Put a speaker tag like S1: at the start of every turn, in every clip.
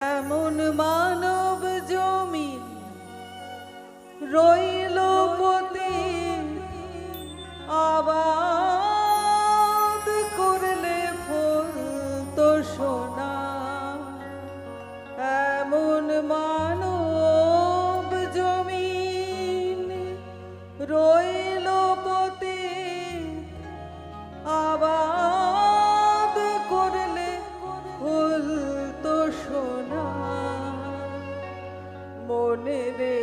S1: এমন মানব জমিন রইল পতিত, আবাদ করলে ফলতো সোনা। এমন মানব জমিন রইল পতিত, আবাদ করলে ফলতো সোনা। মনে রে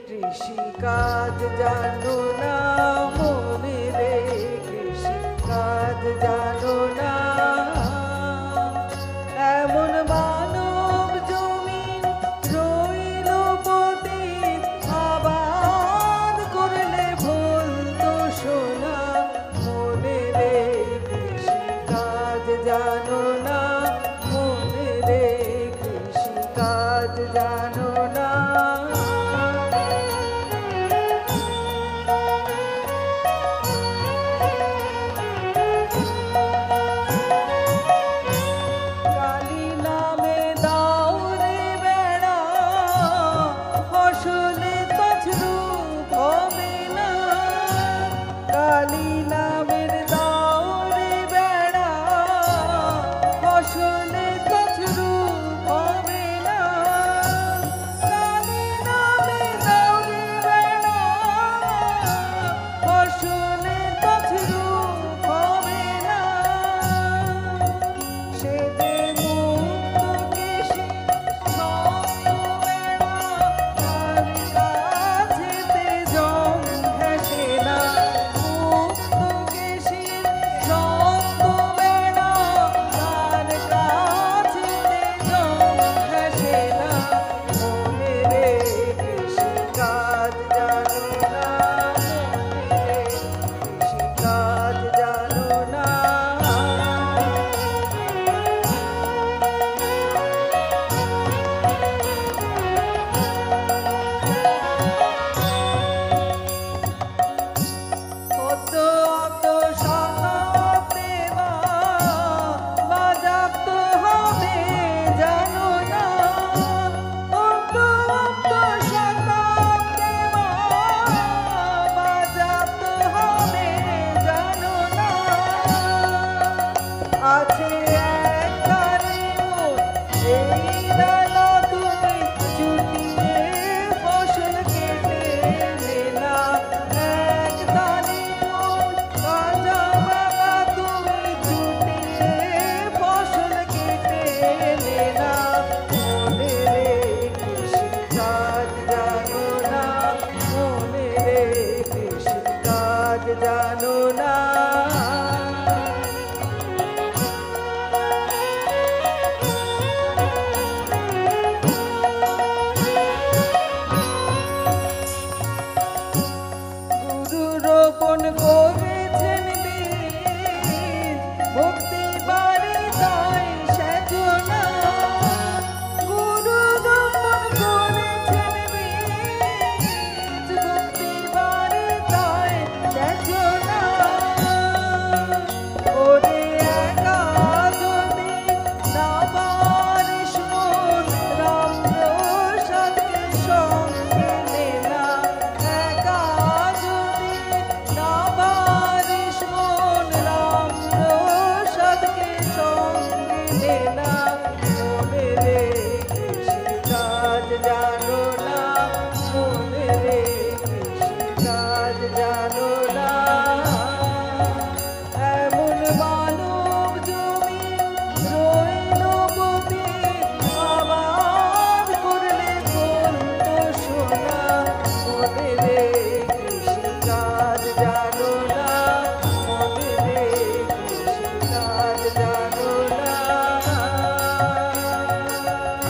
S1: কৃষিকাজ জানো না, মনে রে কৃষিকাজ জানো না। এমন মানব জমিন রইল পতিত, আবাদ করলে ফলতো সোনা। মনে রে কৃষিকাজ জানো না, মনে রে কৃষিকাজ জানো না।